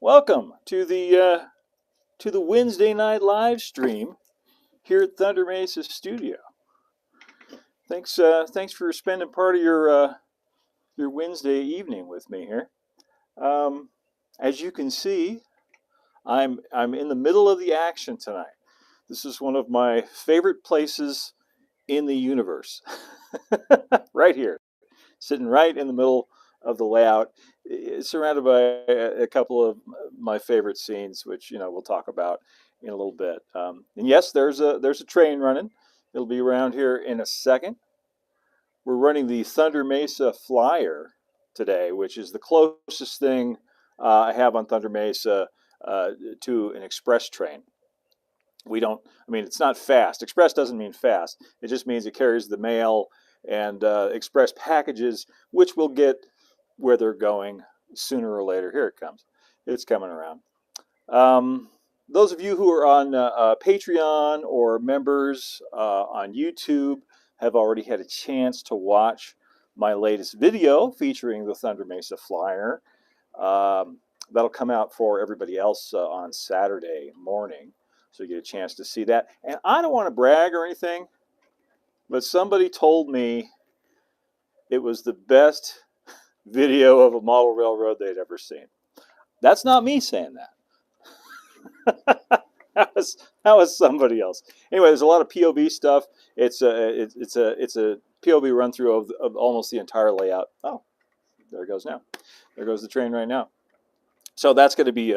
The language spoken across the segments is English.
Welcome to the Wednesday night live stream here at Thunder Mesa Studio. Thanks for spending part of your Wednesday evening with me here. As you can see, I'm in the middle of the action tonight. This is one of my favorite places in the universe, right here, sitting right in the middle of the layout, surrounded by a couple of my favorite scenes, which we'll talk about in a little bit. And yes, there's a train running. It'll be around here in a second. We're running the Thunder Mesa Flyer today, which is the closest thing I have on Thunder Mesa to an express train. It's not fast. Express doesn't mean fast. It just means it carries the mail and express packages, which will get where they're going sooner or later. Here it comes. It's coming around. Those of you who are on Patreon or members on YouTube have already had a chance to watch my latest video featuring the Thunder Mesa Flyer. That'll come out for everybody else on Saturday morning. So you get a chance to see that. And I don't want to brag or anything, but somebody told me it was the best video of a model railroad they'd ever seen. That's not me saying that. that was somebody else. Anyway, there's a lot of POV stuff. It's a POV run through of almost the entire layout. Oh, there it goes now. There goes the train right now. So that's going to be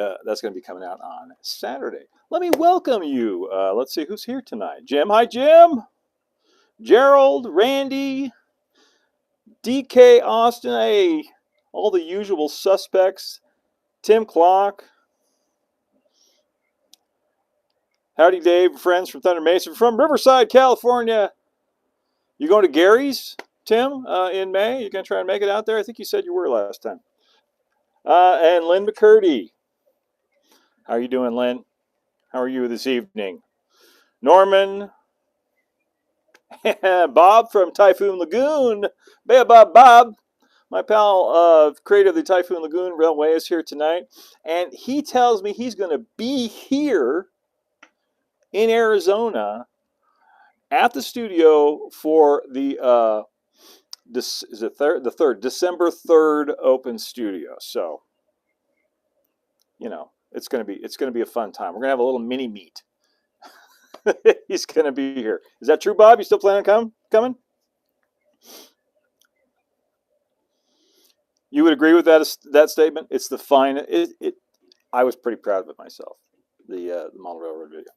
coming out on Saturday. Let me welcome you. Let's see who's here tonight. Jim, hi Jim. Gerald, Randy, DK, Austin, hey, all the usual suspects. Tim Clock. Howdy, Dave, friends from Thunder Mesa, from Riverside, California. You going to Gary's, Tim, in May? You going to try and make it out there? I think you said you were last time. And Lynn McCurdy. How are you doing, Lynn? How are you this evening? Norman. Bob from Typhoon Lagoon. Bob. My pal, creator of the Typhoon Lagoon Railway, is here tonight. And he tells me he's going to be here in Arizona at the studio for the December 3rd open studio. So, it's going to be a fun time. We're going to have a little mini meet. He's going to be here. Is that true, Bob? You still planning on coming? You would agree with that statement? It's the fine. I was pretty proud of it myself. The model railroad video.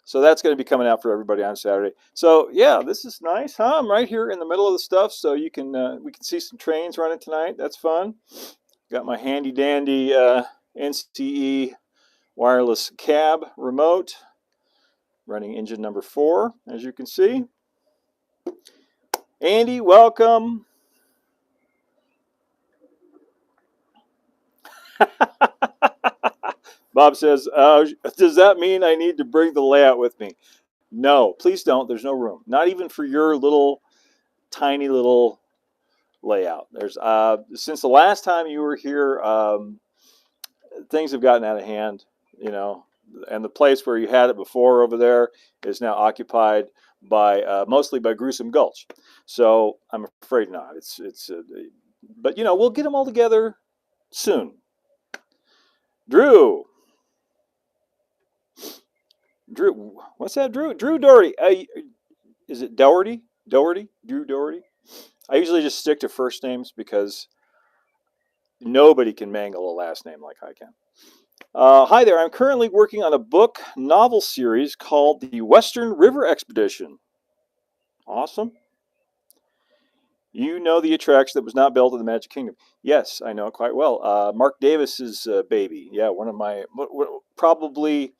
So that's going to be coming out for everybody on Saturday. So yeah, this is nice, huh? I'm right here in the middle of the stuff, so we can see some trains running tonight. That's fun. Got my handy dandy NCE wireless cab remote running engine number 4, as you can see. Andy, welcome. Bob says, does that mean I need to bring the layout with me? No, please don't. There's no room. Not even for your tiny little layout. There's since the last time you were here, things have gotten out of hand, and the place where you had it before over there is now occupied by mostly by Gruesome Gulch. So I'm afraid not. But we'll get them all together soon. Drew, what's that? Drew Doherty. Is it Doherty? Drew Doherty. I usually just stick to first names because nobody can mangle a last name like I can. Hi there. I'm currently working on a book novel series called The Western River Expedition. Awesome. You know the attraction that was not built in the Magic Kingdom. Yes, I know it quite well. Mark Davis's baby. Yeah, one of my, probably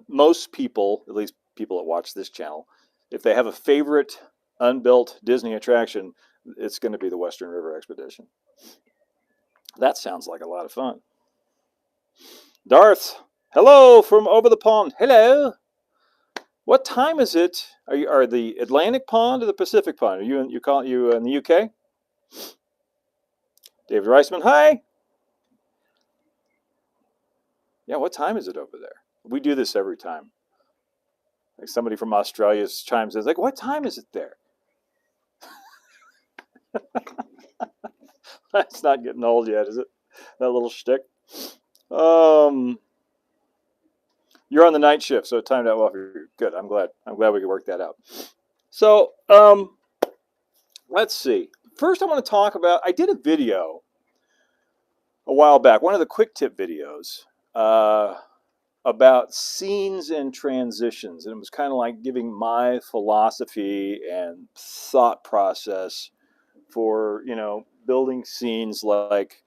most people, at least people that watch this channel, if they have a favorite unbuilt Disney attraction, it's going to be the Western River Expedition. That sounds like a lot of fun. Darth, hello from over the pond. Hello. What time is it? Are the Atlantic pond or the Pacific pond? Are you in the UK? David Reisman, hi. Yeah, what time is it over there? We do this every time. Like somebody from Australia chimes in, like, what time is it there? That's not getting old yet, is it? That little shtick. Um, you're on the night shift, so it timed out well for you. Good. I'm glad. I'm glad we could work that out. So, let's see. First, I want to talk about. I did a video a while back, one of the quick tip videos, uh, about scenes and transitions, and it was kind of like giving my philosophy and thought process for building scenes like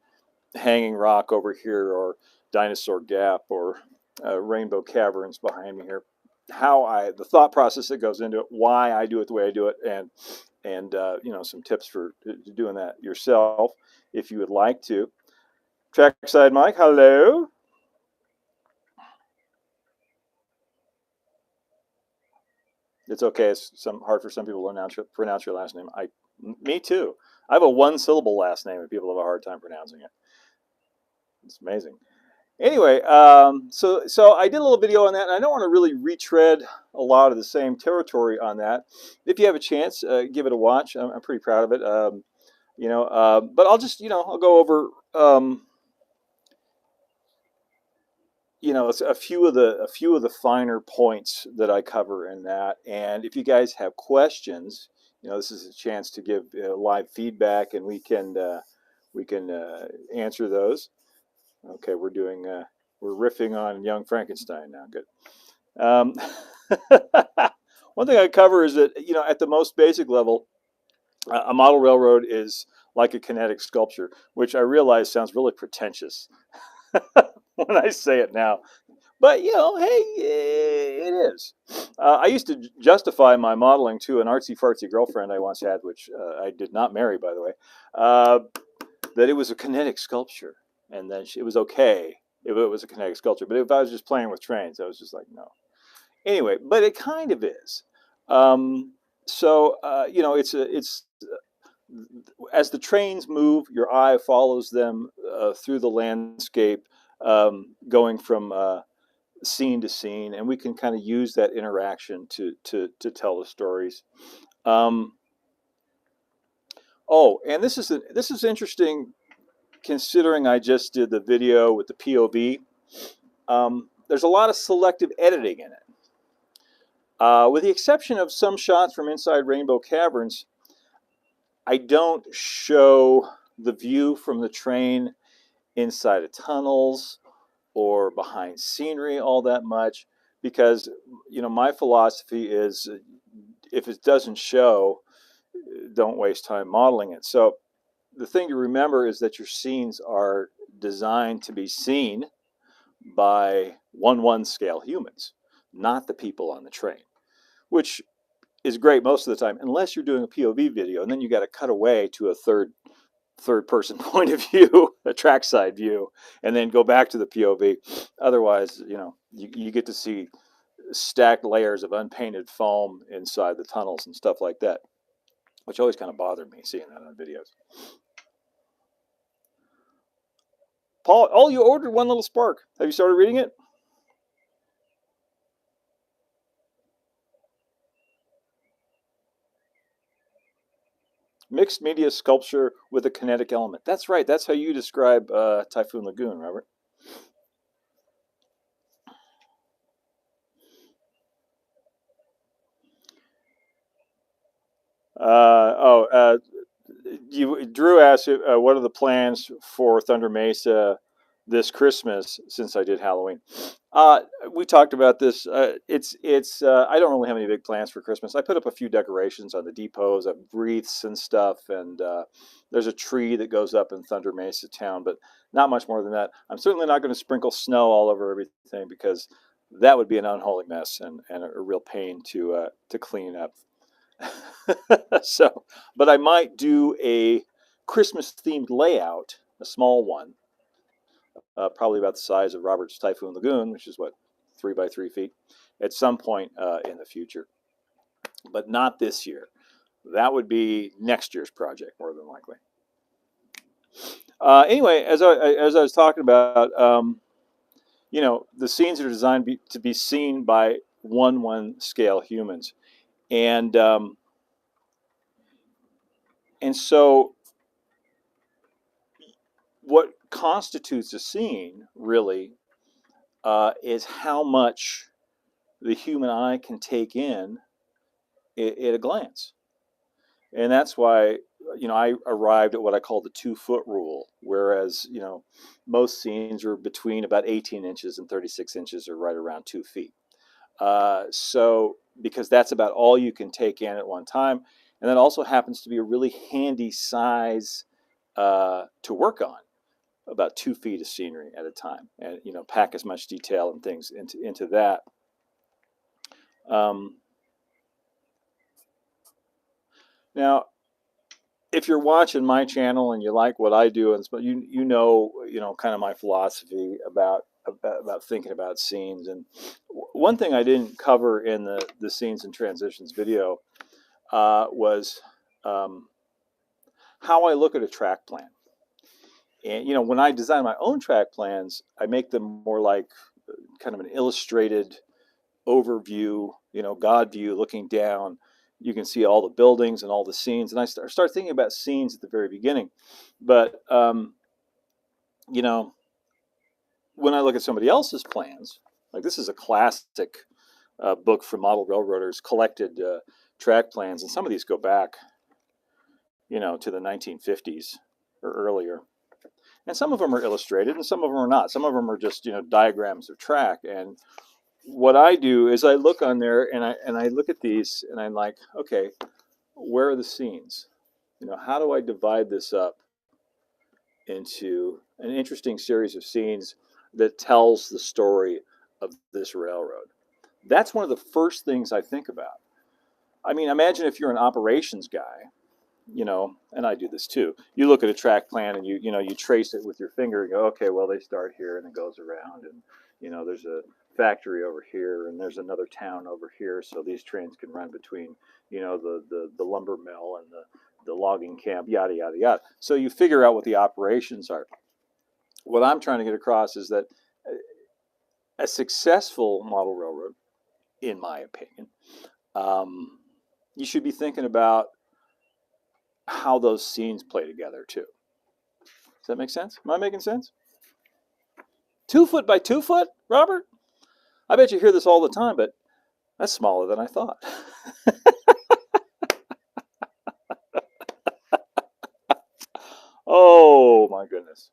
Hanging Rock over here, or Dinosaur Gap, or Rainbow Caverns behind me here. The thought process that goes into it, why I do it the way I do it, and some tips for doing that yourself if you would like to. Trackside Mike, hello. It's okay. It's hard for some people to pronounce your last name. Me too. I have a one-syllable last name, and people have a hard time pronouncing it. It's amazing. Anyway, so I did a little video on that, and I don't want to really retread a lot of the same territory on that. If you have a chance, give it a watch. I'm pretty proud of it. But I'll just I'll go over a few of the finer points that I cover in that. And if you guys have questions, this is a chance to give live feedback, and we can answer those. Okay, we're riffing on Young Frankenstein now. Good. Um, one thing I cover is that at the most basic level, a model railroad is like a kinetic sculpture, which I realize sounds really pretentious when I say it now. But hey, it is. I used to justify my modeling to an artsy fartsy girlfriend I once had, which I did not marry, by the way, uh, that it was a kinetic sculpture, and then it was okay if it was a kinetic sculpture. But if I was just playing with trains, I was just like, no. Anyway, but it kind of is. It's as the trains move, your eye follows them through the landscape, going from scene to scene, and we can kind of use that interaction to tell the stories. Um, and this is interesting, considering I just did the video with the POV. There's a lot of selective editing in it. With the exception of some shots from inside Rainbow Caverns, I don't show the view from the train inside of tunnels or behind scenery all that much, because my philosophy is, if it doesn't show, don't waste time modeling it. So the thing to remember is that your scenes are designed to be seen by 1/1 scale humans, not the people on the train, which is great most of the time, unless you're doing a POV video, and then you got to cut away to a third person point of view, a trackside view, and then go back to the POV. Otherwise, you get to see stacked layers of unpainted foam inside the tunnels and stuff like that, which always kind of bothered me seeing that on videos. Paul, you ordered One Little Spark. Have you started reading it? Mixed media sculpture with a kinetic element. That's right. That's how you describe Typhoon Lagoon, Robert. Drew asked, what are the plans for Thunder Mesa this Christmas, since I did Halloween? We talked about this. It's I don't really have any big plans for Christmas. I put up a few decorations on the depots, of wreaths and stuff, and there's a tree that goes up in Thunder Mesa town, but not much more than that. I'm certainly not going to sprinkle snow all over everything, because that would be an unholy mess, and a real pain to clean up. But I might do a Christmas themed layout, a small one, probably about the size of Robert's Typhoon Lagoon, which is what, 3 by 3 feet, at some point in the future, but not this year. That would be next year's project, more than likely. Anyway, as I was talking about, the scenes are designed to be seen by one scale humans, and and so what constitutes a scene really is how much the human eye can take in at a glance. And that's why, I arrived at what I call the 2 foot rule, whereas, most scenes are between about 18 inches and 36 inches, or right around 2 feet. So, because that's about all you can take in at one time. And that also happens to be a really handy size to work on, about 2 feet of scenery at a time, and, pack as much detail and things into that. Um, Now, if you're watching my channel and you like what I do, and kind of my philosophy about thinking about scenes. And one thing I didn't cover in the scenes and transitions video was how I look at a track plan. And when I design my own track plans, I make them more like kind of an illustrated overview, God view, looking down. You can see all the buildings and all the scenes. And I start thinking about scenes at the very beginning. But, you know, when I look at somebody else's plans, like this is a classic book from model railroaders, collected track plans. And some of these go back, to the 1950s or earlier. And some of them are illustrated and some of them are not. Some of them are just, diagrams of track. And what I do is I look on there and I look at these and I'm like, okay, where are the scenes? How do I divide this up into an interesting series of scenes that tells the story of this railroad? That's one of the first things I think about. I mean, imagine if you're an operations guy, and I do this too. You look at a track plan and you trace it with your finger and go, okay, well, they start here and it goes around, and there's a factory over here and there's another town over here, so these trains can run between the lumber mill and the logging camp, yada yada yada. So you figure out what the operations are. What I'm trying to get across is that a successful model railroad, in my opinion, you should be thinking about how those scenes play together too. Does that make sense? Am I making sense? 2 foot by 2 foot, Robert? I bet you hear this all the time, but that's smaller than I thought. Oh my goodness.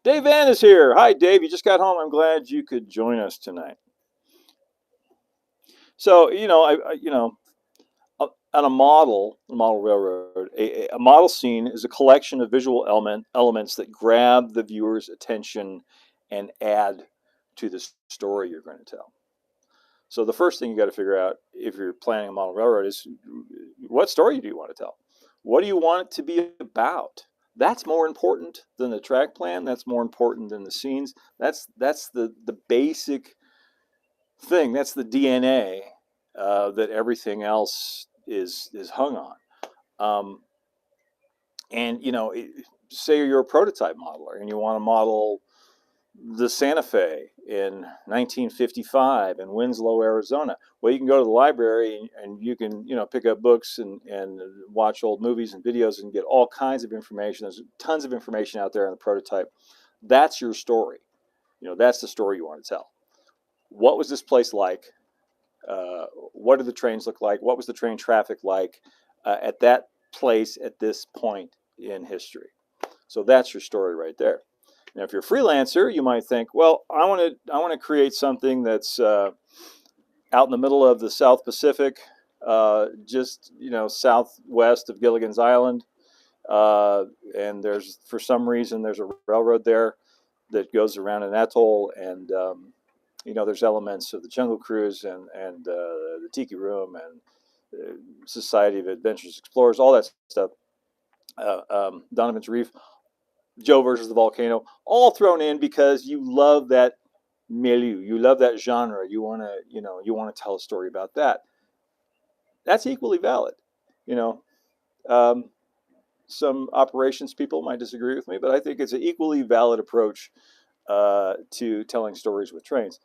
Dave Van is here. Hi, Dave. You just got home. I'm glad you could join us tonight. So, on a model railroad, a model scene is a collection of visual elements that grab the viewer's attention and add to the story you're going to tell. So the first thing you got to figure out if you're planning a model railroad is, what story do you want to tell? What do you want it to be about? That's more important than the track plan. That's more important than the scenes. That's the basic thing. That's the DNA that everything else is hung on. And say you're a prototype modeler and you want to model the Santa Fe in 1955 in Winslow, Arizona. Well, you can go to the library and you can, pick up books and watch old movies and videos and get all kinds of information. There's tons of information out there on the prototype. That's your story. That's the story you want to tell. What was this place like? What did the trains look like? What was the train traffic like at that place at this point in history? So that's your story right there. Now, if you're a freelancer, you might think, well, I want to create something that's out in the middle of the South Pacific, just southwest of Gilligan's Island, and for some reason there's a railroad there that goes around an atoll, and there's elements of the Jungle Cruise and the Tiki Room and Society of Adventurous Explorers, all that stuff. Donovan's Reef, Joe versus the volcano, all thrown in because you love that milieu, you love that genre. You want to tell a story about that. That's equally valid. Um, some operations people might disagree with me, but I think it's an equally valid approach to telling stories with trains.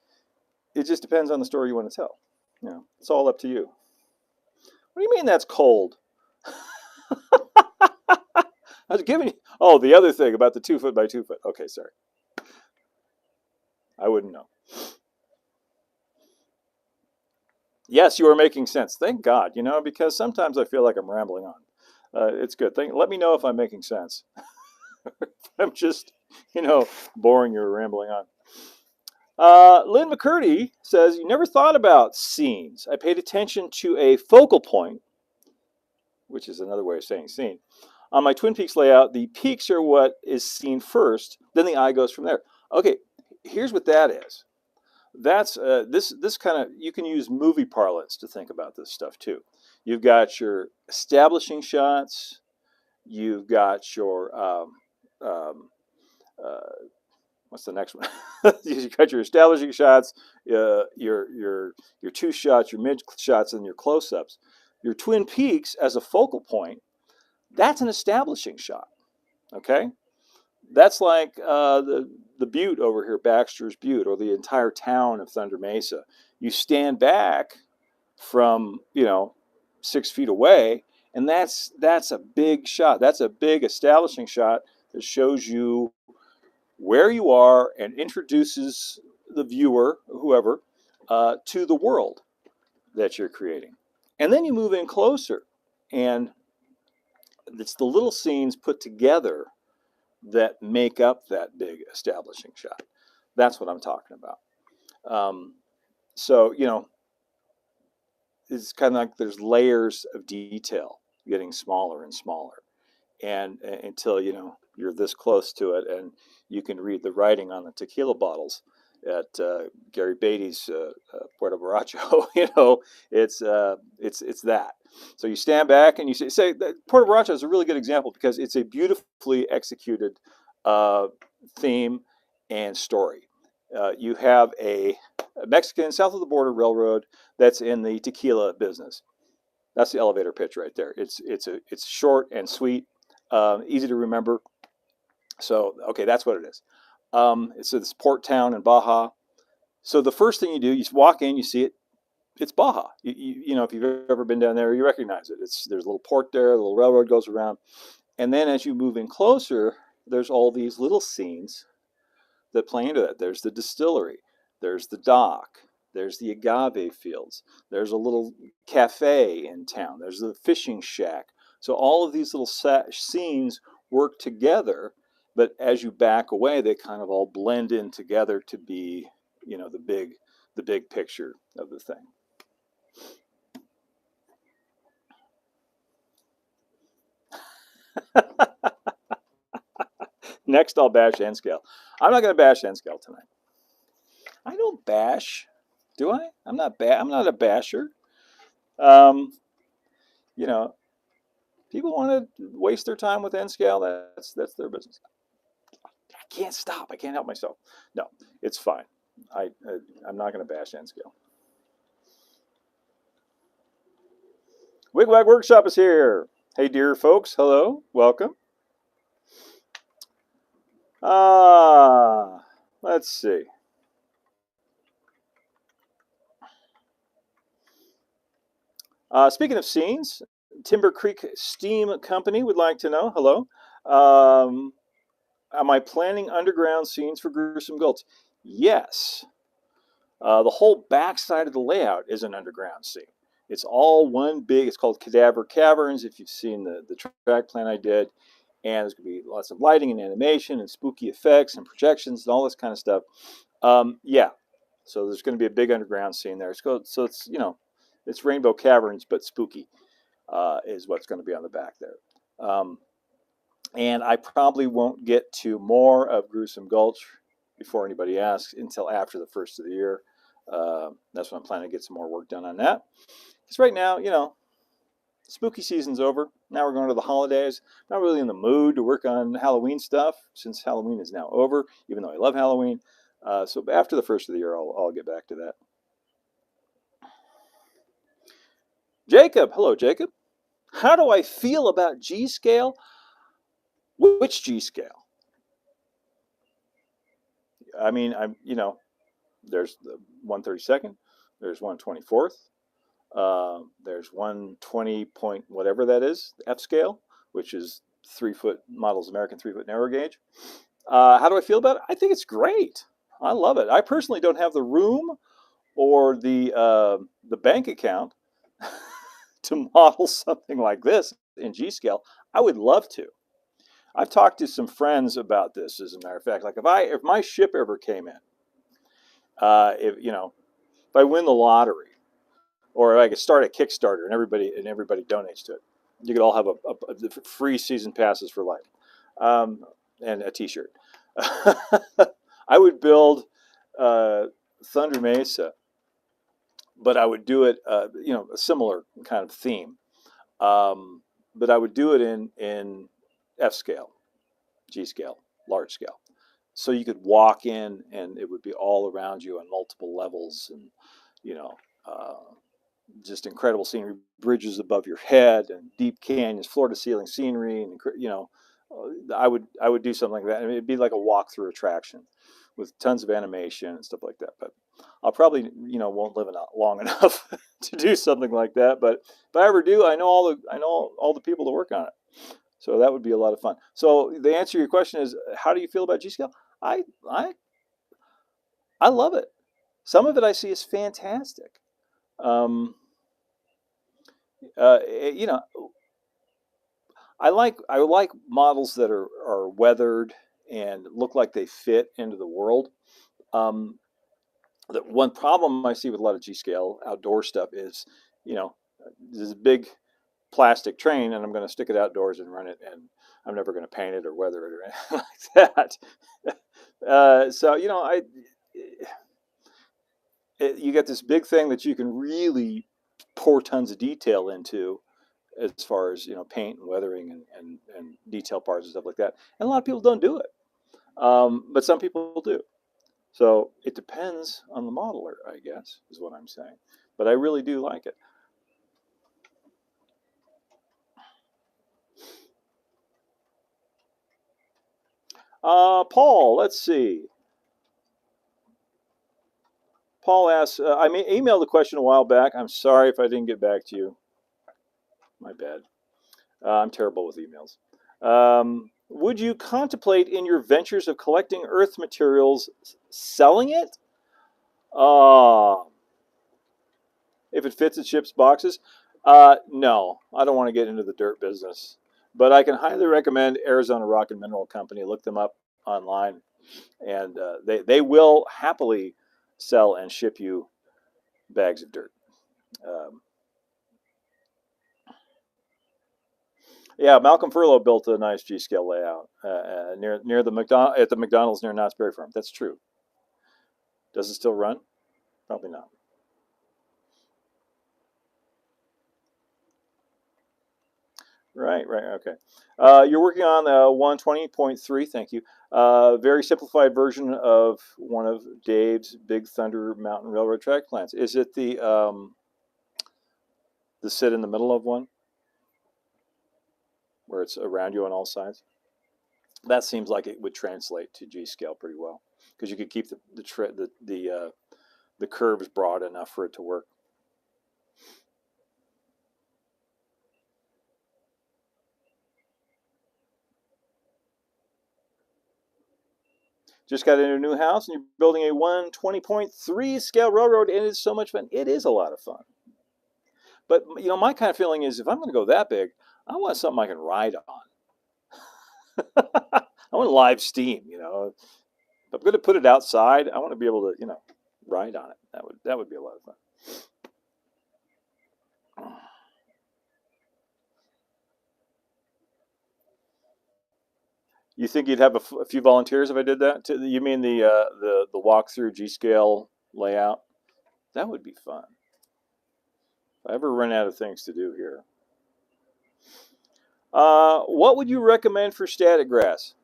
It just depends on the story you want to tell. You know, it's all up to you. What do you mean that's cold? I was giving you. Oh, the other thing about the 2 foot by 2 foot. Okay, sorry. I wouldn't know. Yes, you are making sense. Thank God, you know, because sometimes I feel like I'm rambling on. It's good. Let me know if I'm making sense. I'm just, you know, boring or rambling on. Lynn McCurdy says, you never thought about scenes. I paid attention to a focal point, which is another way of saying scene. On my Twin Peaks layout, the peaks are what is seen first, then the eye goes from there. Okay, here's what that is. That's this kind of, you can use movie parlance to think about this stuff too. You've got your establishing shots. You've got your um, uh, what's the next one? You've got your establishing shots, your two shots, your mid shots, and your close-ups. Your Twin Peaks as a focal point, that's an establishing shot. Okay, that's like the Butte over here, Baxter's Butte, or the entire town of Thunder Mesa. You stand back from 6 feet away, and that's a big shot. That's a big establishing shot that shows you where you are and introduces the viewer, whoever, to the world that you're creating. And then you move in closer, and it's the little scenes put together that make up that big establishing shot. That's what I'm talking about. So, it's kind of like there's layers of detail getting smaller and smaller. And until, you're this close to it and you can read the writing on the tequila bottles at Gary Beatty's Puerto Borracho, it's that. So you stand back and you say Puerto Borracho is a really good example because it's a beautifully executed theme and story. You have a Mexican south of the border railroad that's in the tequila business. That's the elevator pitch right there. It's short and sweet, easy to remember. So okay, that's what it is. It's this port town in Baja. So the first thing you do, you walk in, you see it. It's Baja. If you've ever been down there, you recognize it. There's a little port there, the little railroad goes around, and then as you move in closer, there's all these little scenes that play into that. There's the distillery, there's the dock, there's the agave fields, there's a little cafe in town, there's the fishing shack. So all of these little scenes work together, but as you back away, they kind of all blend in together to be, the big picture of the thing. Next, I'll bash N-Scale. I'm not going to bash N-Scale tonight. I don't bash, do I? I'm not a basher. Um, people want to waste their time with N-Scale. That's their business. I can't stop. I can't help myself. No, it's fine. I'm not going to bash N-Scale. Wigwag Workshop is here. Hey, dear folks. Hello. Welcome. Let's see. Speaking of scenes, Timber Creek Steam Company would like to know. Hello. Am I planning underground scenes for Gruesome Gulch? Yes. The whole backside of the layout is an underground scene. It's all one big, it's called Cadaver Caverns, if you've seen the track plan I did. And there's going to be lots of lighting and animation and spooky effects and projections and all this kind of stuff. Yeah. So there's going to be a big underground scene there. So it's, it's Rainbow Caverns, but spooky is what's going to be on the back there. And I probably won't get to more of Gruesome Gulch before anybody asks until after the first of the year. That's when I'm planning to get some more work done on that. Because right now, spooky season's over. Now we're going to the holidays. Not really in the mood to work on Halloween stuff since Halloween is now over, even though I love Halloween. So after the first of the year, I'll get back to that. Jacob. Hello, Jacob. How do I feel about G-Scale? Which G scale? I mean, there's the 132nd, there's 124th, there's 120 point whatever that is, F scale, which is 3-foot models, American 3-foot narrow gauge. How do I feel about it? I think it's great. I love it. I personally don't have the room or the bank account to model something like this in G scale. I would love to. I've talked to some friends about this, as a matter of fact. Like if my ship ever came in, if I win the lottery, or I could start a Kickstarter and everybody donates to it, you could all have a free season passes for life, and a T-shirt. I would build Thunder Mesa, but I would do it, a similar kind of theme. But I would do it in F scale, G scale, large scale. So you could walk in and it would be all around you on multiple levels, and you know, uh, just incredible scenery, bridges above your head, and deep canyons, floor to ceiling scenery, and I would do something like that. I mean, it'd be like a walk-through attraction with tons of animation and stuff like that. But I'll probably won't live long enough to do something like that. But if I ever do, I know all the people to work on it. So that would be a lot of fun. So the answer to your question is, how do you feel about G scale? I I I love it. Some of it I see is fantastic. Um, uh, eh, you know, I like models that are weathered and look like they fit into the world. Um, the one problem I see with a lot of G scale outdoor stuff is, you know, there's a big plastic train and I'm going to stick it outdoors and run it, and I'm never going to paint it or weather it or anything like that. So you get this big thing that you can really pour tons of detail into, as far as paint and weathering and detail parts and stuff like that. And a lot of people don't do it, but some people do. So it depends on the modeler, I guess, is what I'm saying. But I really do like it. Paul, let's see. Paul asks, I emailed a question a while back. I'm sorry if I didn't get back to you. My bad. I'm terrible with emails. Would you contemplate in your ventures of collecting earth materials selling it? Uh, if it fits in ships boxes? No, I don't want to get into the dirt business. But I can highly recommend Arizona Rock and Mineral Company. Look them up online, and they will happily sell and ship you bags of dirt. Um, yeah, Malcolm Furlow built a nice G scale layout near the McDonald's near Knott's Berry Farm. That's true. Does it still run? Probably not. Right, right, okay. You're working on 120.3, thank you. Very simplified version of one of Dave's Big Thunder Mountain Railroad track plans. Is it the sit in the middle of one, where it's around you on all sides? That seems like it would translate to G scale pretty well, because you could keep the curves broad enough for it to work. Just got into a new house and you're building a 120.3 scale railroad, and it's so much fun. It is a lot of fun. But my kind of feeling is, if I'm going to go that big, I want something I can ride on. I want live steam. If I'm going to put it outside, I want to be able to ride on it. That would be a lot of fun. You think you'd have a few volunteers if I did that? You mean the walkthrough G scale layout? That would be fun. If I ever run out of things to do here. What would you recommend for static grass?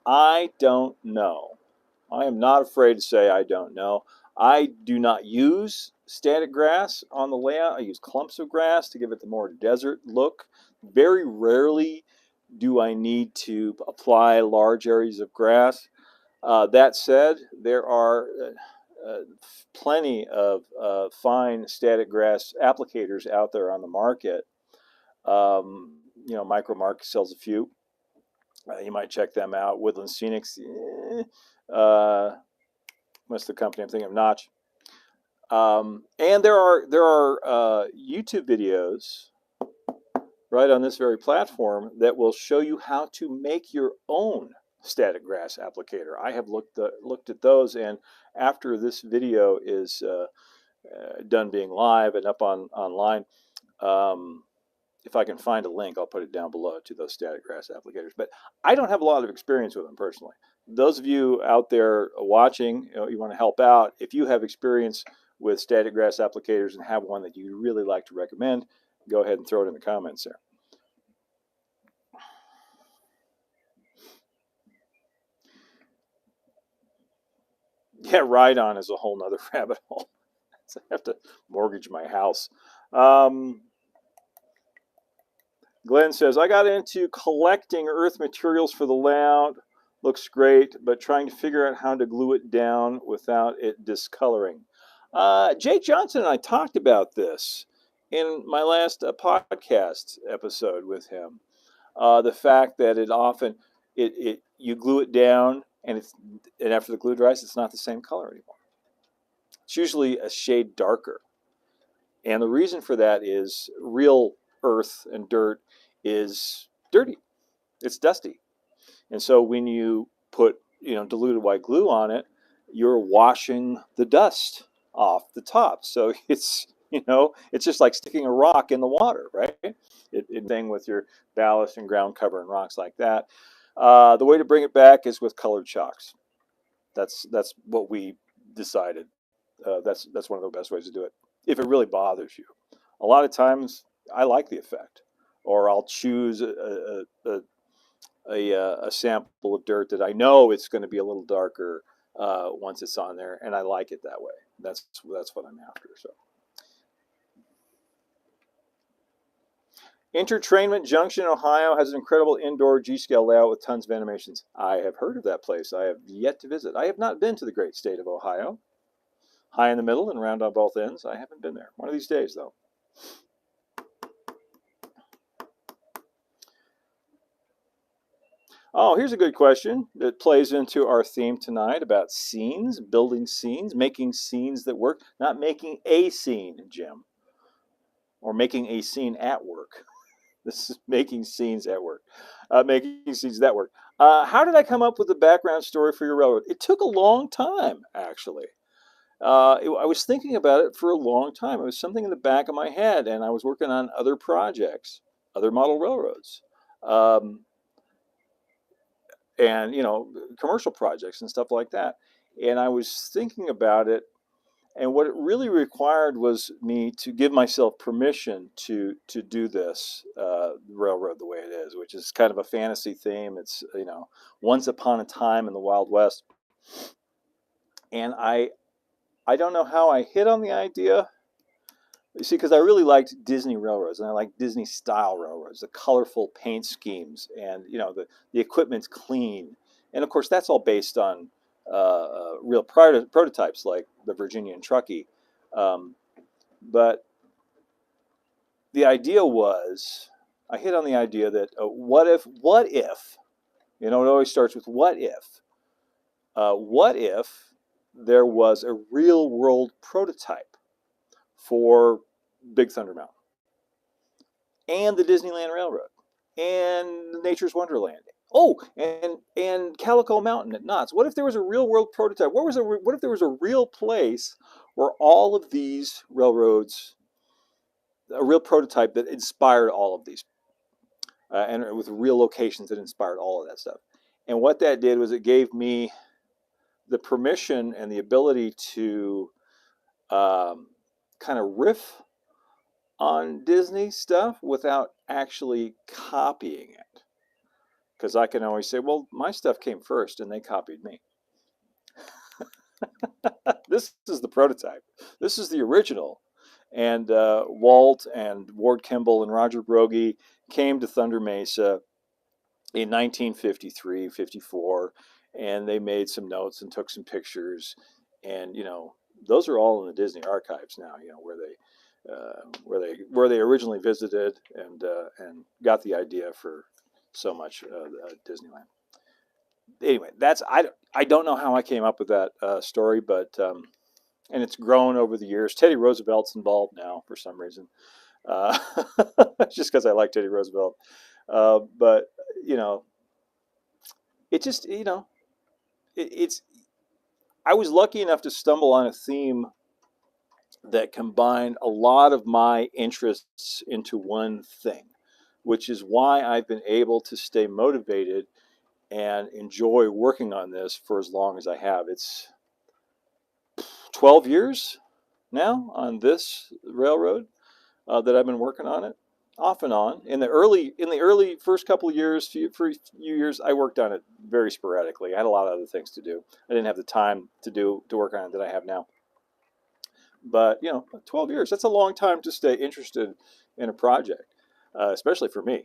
I don't know. I am not afraid to say I don't know. I do not use static grass on the layout. I use clumps of grass to give it the more desert look Very rarely do I need to apply large areas of grass. That said, there are plenty of fine static grass applicators out there on the market. Micromark sells a few. You might check them out. Woodland Scenics, what's the company I'm thinking of? Notch. And there are YouTube videos right on this very platform that will show you how to make your own static grass applicator. I have looked at those, and after this video is done being live and up online, if I can find a link, I'll put it down below to those static grass applicators. But I don't have a lot of experience with them personally. Those of you out there watching, you want to help out. If you have experience with static grass applicators and have one that you really like to recommend, go ahead and throw it in the comments there. Yeah, ride-on is a whole nother rabbit hole. So I have to mortgage my house. Glenn says, I got into collecting earth materials for the layout. Looks great, but trying to figure out how to glue it down without it discoloring. Jake Johnson and I talked about this in my last podcast episode with him. The fact that it often, you glue it down, and after the glue dries, it's not the same color anymore. It's usually a shade darker. And the reason for that is real earth and dirt is dirty. It's dusty. And so when you put, diluted white glue on it, you're washing the dust off the top. So it's just like sticking a rock in the water, right? Thing with your ballast and ground cover and rocks like that. The way to bring it back is with colored chalks. That's what we decided. That's one of the best ways to do it. If it really bothers you, a lot of times I like the effect, or I'll choose a sample of dirt that I know it's going to be a little darker once it's on there, and I like it that way. That's what I'm after. So, Intertrainment Junction, Ohio has an incredible indoor G-scale layout with tons of animations. I have heard of that place. I have yet to visit. I have not been to the great state of Ohio. High in the middle and round on both ends. I haven't been there. One of these days, though. Oh, here's a good question that plays into our theme tonight about scenes, building scenes, making scenes that work. Not making a scene, Jim, or making a scene at work. This is making scenes at work, making scenes that work. How did I come up with the background story for your railroad? It took a long time, actually. I was thinking about it for a long time. It was something in the back of my head, and I was working on other projects, other model railroads, and commercial projects and stuff like that. And I was thinking about it, and what it really required was me to give myself permission to do this railroad the way it is, which is kind of a fantasy theme. It's once upon a time in the Wild West, and I don't know how I hit on the idea. You see, because I really liked Disney railroads, and I like Disney style railroads, the colorful paint schemes, and the equipment's clean, and of course that's all based on real prototypes like the Virginia and Truckee. But the idea was, I hit on the idea that what if, it always starts with what if there was a real world prototype for Big Thunder Mountain and the Disneyland Railroad and Nature's Wonderland. Oh, and Calico Mountain at Knott's. What if there was a real world prototype? What if there was a real place where all of these railroads, a real prototype that inspired all of these, and with real locations that inspired all of that stuff? And what that did was it gave me the permission and the ability to kind of riff on Disney stuff without actually copying it. Because I can always say, well, my stuff came first and they copied me. This is the prototype. This is the original. And Walt and Ward Kimball and Roger Brogy came to Thunder Mesa in 1953, 54, and they made some notes and took some pictures. And, those are all in the Disney archives now, where they originally visited and got the idea for so much Disneyland. Anyway, I don't know how I came up with that story, but and it's grown over the years. Teddy Roosevelt's involved now for some reason, uh, just because I like Teddy Roosevelt. But you know, it just it's. I was lucky enough to stumble on a theme that combined a lot of my interests into one thing, which is why I've been able to stay motivated and enjoy working on this for as long as I have. It's 12 years now on this railroad that I've been working on it off and on. In the early first couple of years, for a few years, I worked on it very sporadically. I had a lot of other things to do. I didn't have the time to work on it that I have now. But 12 years, that's a long time to stay interested in a project, especially for me.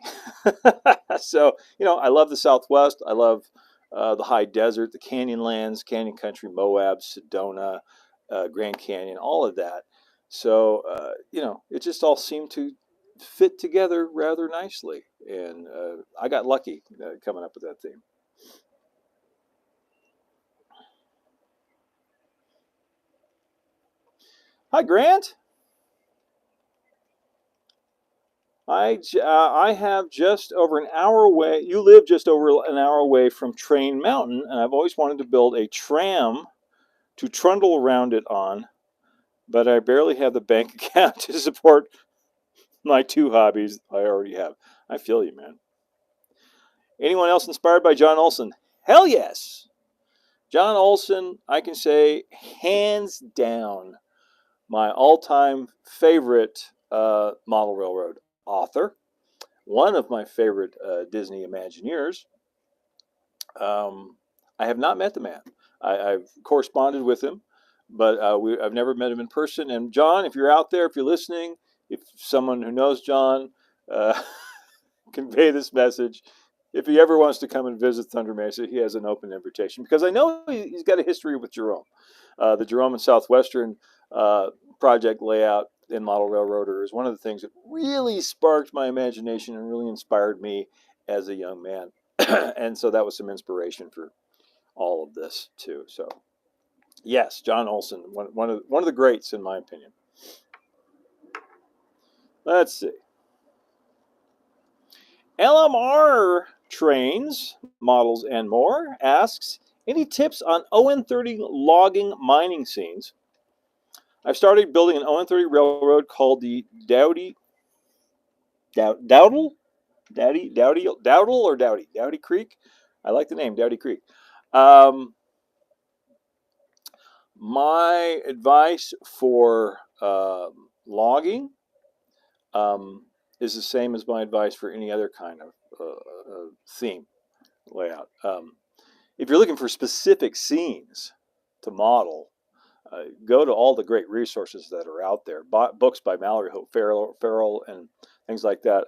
So, I love the Southwest. I love the high desert, the Canyonlands, Canyon Country, Moab, Sedona, Grand Canyon, all of that. So, it just all seemed to fit together rather nicely. And I got lucky coming up with that theme. Hi, Grant. I have just over an hour away. You live just over an hour away from Train Mountain, and I've always wanted to build a tram to trundle around it on, but I barely have the bank account to support my two hobbies I already have. I feel you, man. Anyone else inspired by John Olson? Hell yes. John Olson, I can say hands down, my all-time favorite model railroad author, one of my favorite Disney Imagineers. I have not met the man. I've corresponded with him, but I've never met him in person. And John, if you're out there, if you're listening, if someone who knows John, uh, convey this message. If he ever wants to come and visit Thunder Mesa, he has an open invitation because I know he's got a history with Jerome. The Jerome and Southwestern project layout in Model Railroader is one of the things that really sparked my imagination and really inspired me as a young man. And so that was some inspiration for all of this too. So yes, John Olson, one of the greats in my opinion. Let's see. LMR Trains, Models, and More asks, any tips on ON30 logging mining scenes? I've started building an ON30 railroad called the Dowdle? Dowdle or Dowdy? Dowdy Creek? I like the name, Dowdy Creek. My advice for logging is the same as my advice for any other kind of theme layout. If you're looking for specific scenes to model, go to all the great resources that are out there. Books by Mallory Hope Farrell and things like that.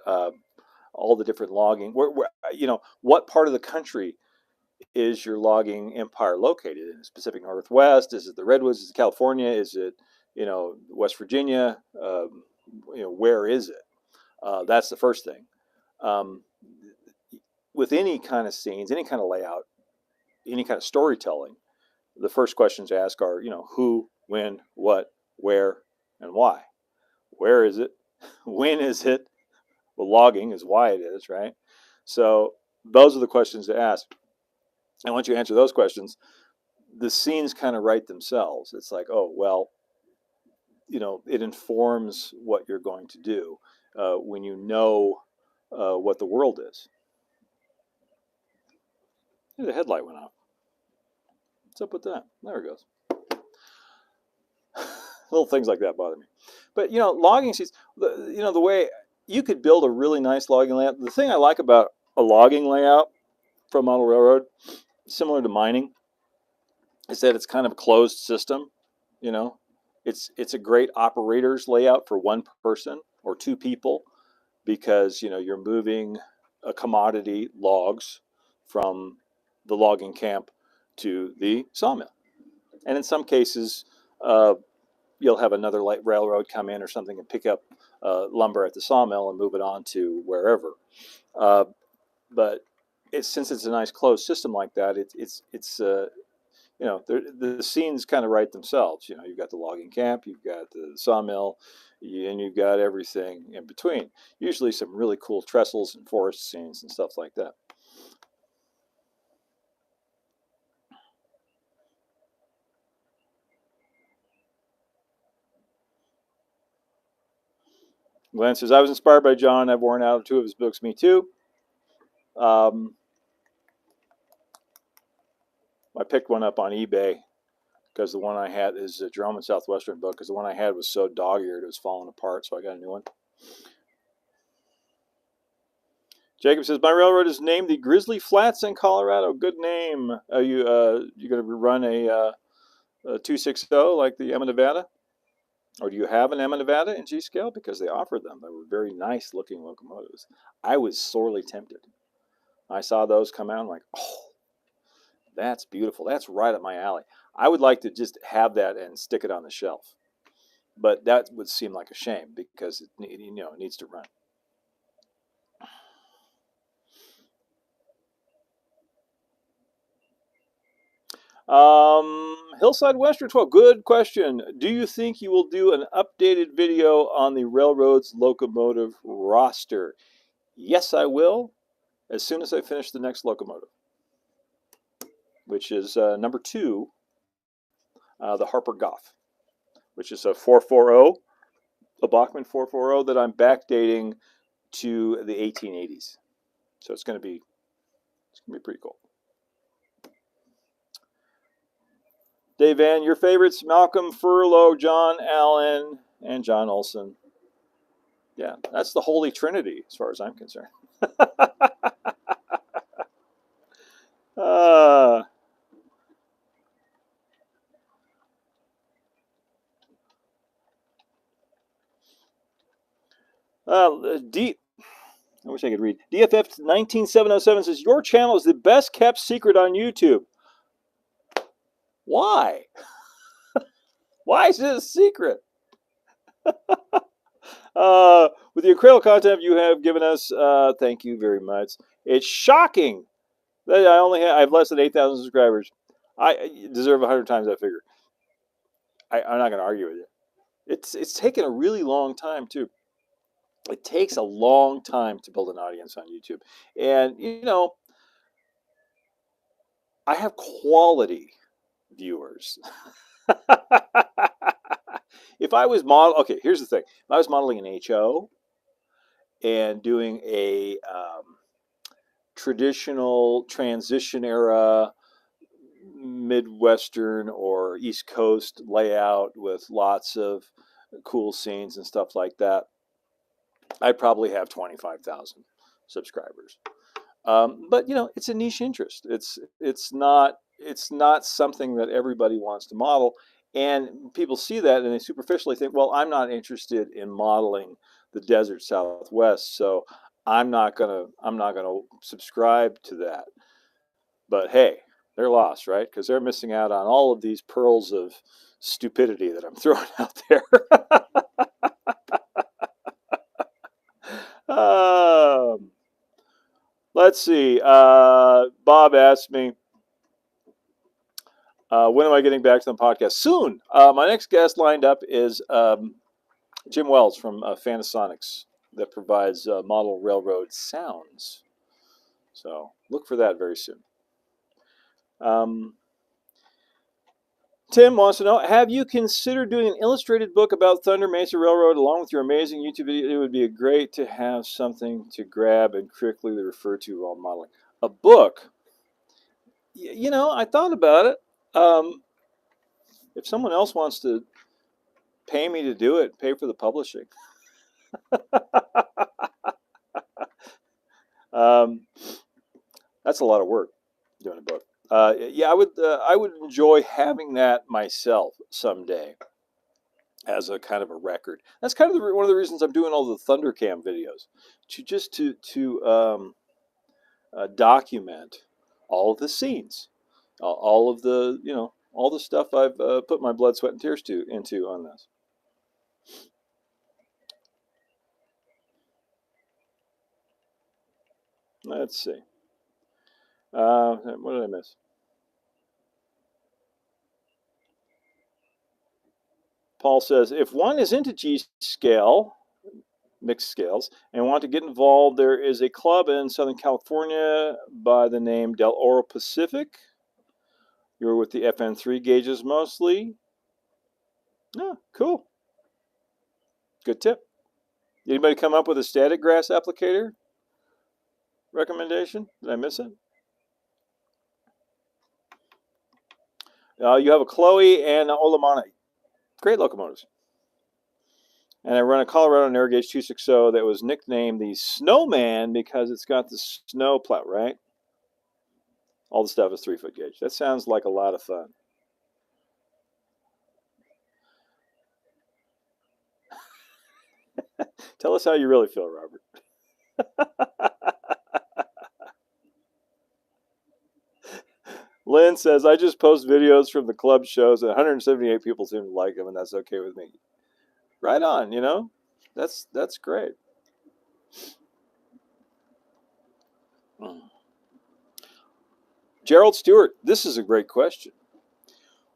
All the different logging. What part of the country is your logging empire located in? The Pacific Northwest? Is it the Redwoods? Is it California? Is it West Virginia? Where is it? That's the first thing. With any kind of scenes, any kind of layout, any kind of storytelling, the first questions to ask are, who, when, what, where, and why. Where is it? When is it? Well, logging is why it is, right? So those are the questions to ask. And once you answer those questions, the scenes kind of write themselves. It's like, oh, well, it informs what you're going to do when you know what the world is. The headlight went off. What's up with that? There it goes. Little things like that bother me. But logging scenes. The way you could build a really nice logging layout. The thing I like about a logging layout from model railroad, similar to mining, is that it's kind of a closed system. It's a great operator's layout for one person or two people. because you're moving a commodity, logs, from the logging camp to the sawmill. And in some cases, uh, you'll have another light railroad come in or something and pick up lumber at the sawmill and move it on to wherever. Uh, but since it's a nice closed system like that, it's the scenes kind of write themselves. You've got the logging camp, you've got the sawmill, and you've got everything in between. Usually some really cool trestles and forest scenes and stuff like that. Glenn says, I was inspired by John. I've worn out 2 of his books. Me too. I picked one up on eBay because the one I had is a Jerome and Southwestern book, because the one I had was so dog-eared it was falling apart, so I got a new one. Jacob says, my railroad is named the Grizzly Flats in Colorado. Good name. Are you going to run a 260 like the Emma Nevada? Or do you have an Emma Nevada in G-scale? Because they offered them. They were very nice looking locomotives. I was sorely tempted. I saw those come out. I'm like, oh, that's beautiful. That's right up my alley. I would like to just have that and stick it on the shelf. But that would seem like a shame because it needs to run. Hillside Western 12, good question. Do you think you will do an updated video on the railroad's locomotive roster? Yes, I will, as soon as I finish the next locomotive, which is number 2, the Harper Goff, which is a 440, a Bachmann 440 that I'm backdating to the 1880s. So it's going to be pretty cool. Dave Van, your favorites: Malcolm Furlow, John Allen, and John Olson. Yeah, that's the Holy Trinity as far as I'm concerned. uh, D. I wish I could read. DFF 19707 says your channel is the best kept secret on YouTube. Why? Why is it a secret? With the acrylic content you have given us, thank you very much. It's shocking that I have less than 8,000 subscribers. I deserve 100 times that figure. I'm not going to argue with you. It's taken a really long time too. It takes a long time to build an audience on YouTube, and I have quality viewers. If I was okay, here's the thing: if I was modeling an HO and doing a traditional transition era Midwestern or East Coast layout with lots of cool scenes and stuff like that, I'd probably have 25,000 subscribers. But it's a niche interest. It's not something that everybody wants to model, and people see that and they superficially think, well, I'm not interested in modeling the desert Southwest, so I'm not gonna subscribe to that. But hey, they're lost, right? Because they're missing out on all of these pearls of stupidity that I'm throwing out there. Let's see. Bob asked me, when am I getting back to the podcast? Soon. My next guest lined up is Jim Wells from Fantasonics, that provides model railroad sounds. So look for that very soon. Tim wants to know, have you considered doing an illustrated book about Thunder Mesa Railroad along with your amazing YouTube video? It would be great to have something to grab and quickly refer to while modeling. A book? I thought about it. If someone else wants to pay me to do it, pay for the publishing. That's a lot of work, doing a book. Yeah, I would enjoy having that myself someday. as a kind of a record. That's kind of one of the reasons I'm doing all the Thundercam videos, to document all of the scenes, all of the all the stuff I've put my blood, sweat, and tears into on this. Let's see. What did I miss? Paul says, if one is into G scale, mixed scales, and want to get involved, there is a club in Southern California by the name Del Oro Pacific. You're with the FN3 gauges mostly. Yeah, cool. Good tip. Anybody come up with a static grass applicator recommendation? Did I miss it? You have a Chloe and an Olamana. Great locomotives. And I run a Colorado narrow gauge 260 that was nicknamed the Snowman because it's got the snow plow, right? All the stuff is 3-foot gauge. That sounds like a lot of fun. Tell us how you really feel, Robert. Lynn says, I just post videos from the club shows and 178 people seem to like them, and that's okay with me. Right on, That's great. Gerald Stewart, this is a great question.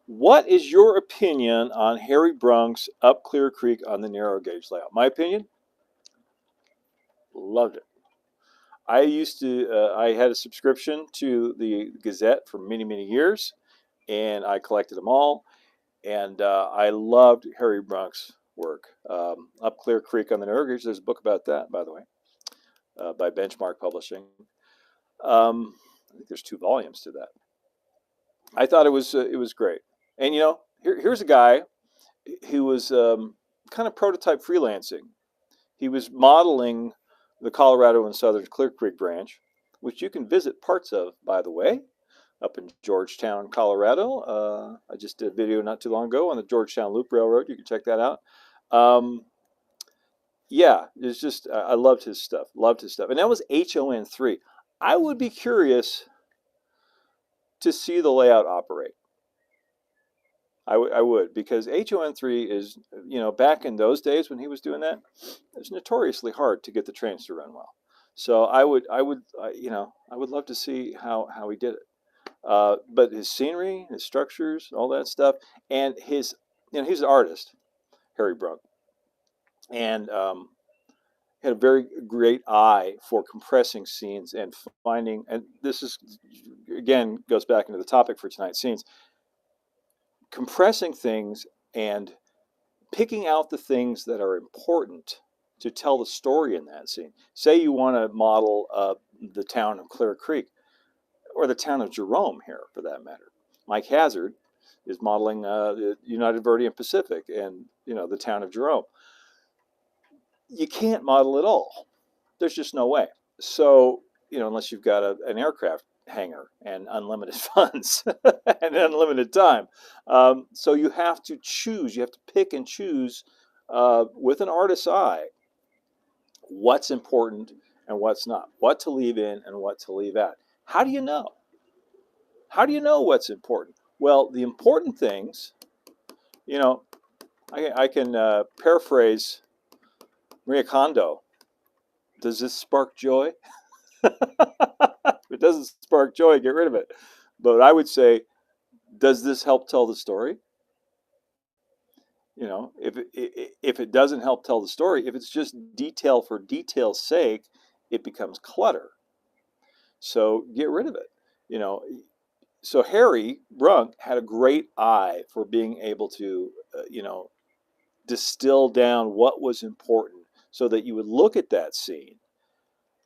What is your opinion on Harry Brunk's Up Clear Creek on the narrow gauge layout? My opinion? Loved it. I had a subscription to the Gazette for many, many years, and I collected them all. And I loved Harry Brunk's work. Up Clear Creek on the narrow gauge, there's a book about that, by the way, by Benchmark Publishing. I think there's 2 volumes to that. I thought it was great. And here's a guy who was kind of prototype freelancing. He was modeling the Colorado and Southern Clear Creek branch, which you can visit parts of, by the way, up in Georgetown, Colorado. I just did a video not too long ago on the Georgetown Loop Railroad. You can check that out. Yeah, it's just I loved his stuff. And that was HON3. I would be curious to see the layout operate. I would, because HON3 is, back in those days when he was doing that, it was notoriously hard to get the trains to run well. So I would love to see how he did it. But his scenery, his structures, all that stuff, and he's an artist, Harry Brunk, and had a very great eye for compressing scenes and finding, and this is, again, goes back into the topic for tonight's scenes, compressing things and picking out the things that are important to tell the story in that scene. Say you want to model the town of Clear Creek, or the town of Jerome here, for that matter. Mike Hazard is modeling the United Verdian Pacific and the town of Jerome. You can't model it all. There's just no way. So unless you've got an aircraft hangar and unlimited funds and unlimited time, so you have to choose. You have to pick and choose with an artist's eye what's important and what's not, what to leave in and what to leave out. How do you know? How do you know what's important? Well, the important things, I can paraphrase Maria Kondo. Does this spark joy? If it doesn't spark joy, get rid of it. But I would say, does this help tell the story? If it doesn't help tell the story, if it's just detail for detail's sake, it becomes clutter. So get rid of it. So Harry Brunk had a great eye for being able to, distill down what was important so that you would look at that scene.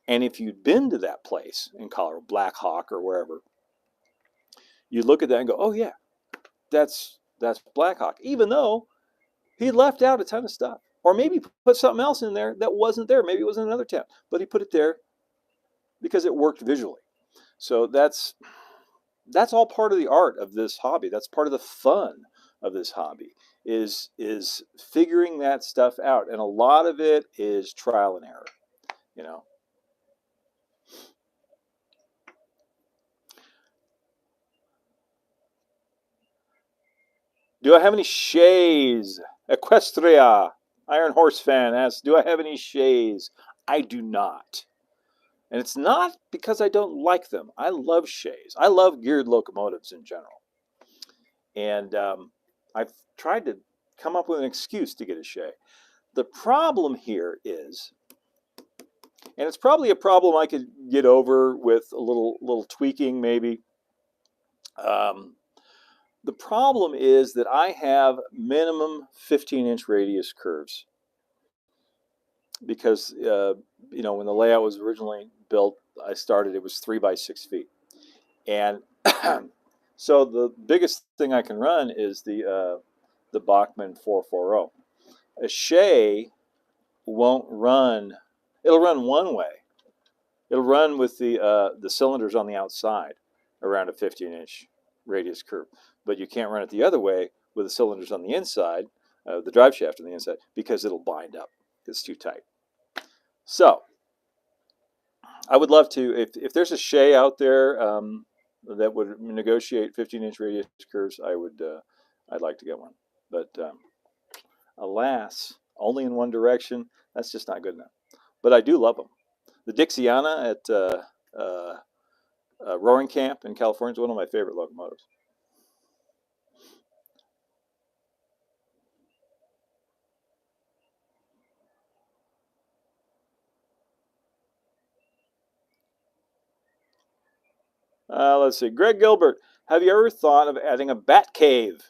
And if you'd been to that place in Colorado, Black Hawk or wherever, you'd look at that and go, oh yeah, that's Black Hawk, even though he left out a ton of stuff. Or maybe put something else in there that wasn't there. Maybe it was in another town, but he put it there because it worked visually. So that's all part of the art of this hobby. That's part of the fun of this hobby is figuring that stuff out, and a lot of it is trial and error. You know, do I have any Shays? Equestria, Iron Horse fan asks, do I have any Shays? I do not. And it's not because I don't like them. I love Shays. I love geared locomotives in general. And I've tried to come up with an excuse to get a Shay. The problem here is, and it's probably a problem I could get over with a little tweaking maybe. The problem is that I have minimum 15-inch radius curves because when the layout was originally built, I started, it was 3 by 6 feet, and so the biggest thing I can run is the Bachmann 440. A Shay won't run. It'll run one way. It'll run with the cylinders on the outside around a 15-inch radius curve, but you can't run it the other way with the cylinders on the inside, the drive shaft on the inside, because it'll bind up. It's too tight. So I would love to, if there's a Shay out there that would negotiate 15-inch radius curves, I'd like to get one. But alas, only in one direction. That's just not good enough. But I do love them. The Dixiana at Roaring Camp in California is one of my favorite locomotives. Let's see. Greg Gilbert, have you ever thought of adding a bat cave?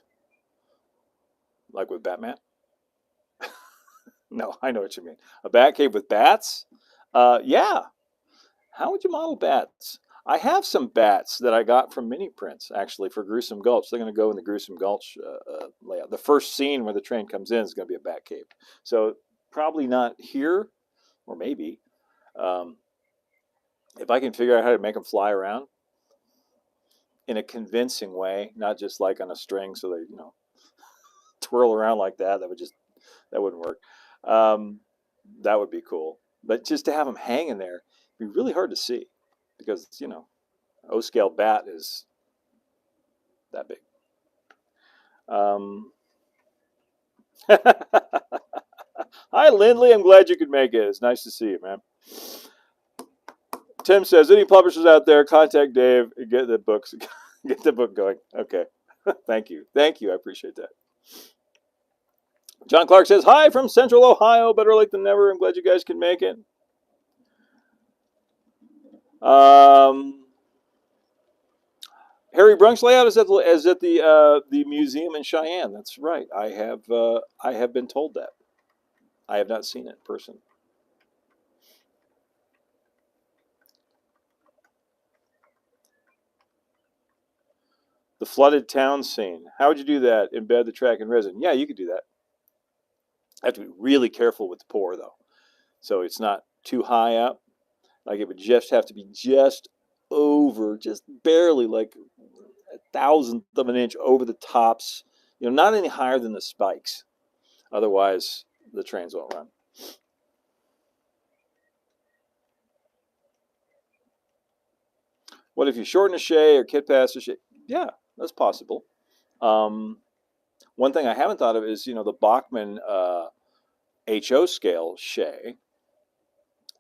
Like with Batman? No, I know what you mean. A bat cave with bats? Yeah. How would you model bats? I have some bats that I got from mini prints, actually, for Gruesome Gulch. They're going to go in the Gruesome Gulch layout. The first scene where the train comes in is going to be a bat cave. So probably not here, or maybe. Um, if I can figure out how to make them fly around in a convincing way, not just like on a string so they, twirl around like that, that wouldn't work. Um, that would be cool. But just to have them hanging there, it'd be really hard to see because, O-scale bat is that big. Hi, Lindley. I'm glad you could make it. It's nice to see you, man. Tim says, any publishers out there, contact Dave and get the books, get the book going. Okay. Thank you. Thank you. I appreciate that. John Clark says, hi from Central Ohio. Better late than never. I'm glad you guys can make it. Harry Brunk's layout is at the museum in Cheyenne. That's right. I have been told that. I have not seen it in person. The flooded town scene. How would you do that? Embed the track in resin. Yeah, you could do that. I have to be really careful with the pour, though. So it's not too high up. Like it would just have to be just over, just barely like a thousandth of an inch over the tops. Not any higher than the spikes. Otherwise, the trains won't run. What if you shorten a Shay or kit pass a Shay? Yeah, that's possible. One thing I haven't thought of is, the Bachmann HO scale Shay.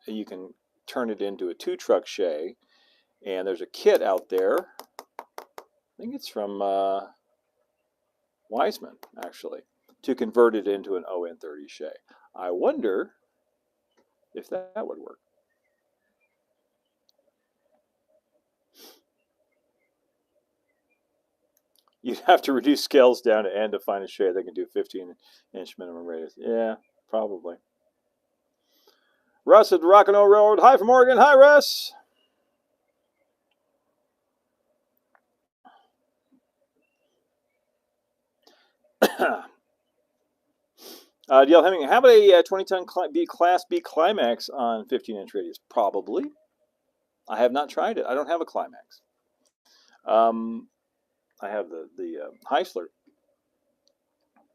You can turn it into a 2-truck Shay, and there's a kit out there. I think it's from Wiseman, actually, to convert it into an ON30 Shay. I wonder if that would work. You'd have to reduce scales down to N to find a Shay that can do 15-inch minimum radius. Yeah, probably. Russ at Rock and Roll Road. Hi from Oregon. Hi, Russ. DL Hemming, how about a 20-ton Class B Climax on 15-inch radius? Probably. I have not tried it. I don't have a Climax. I have the Heisler.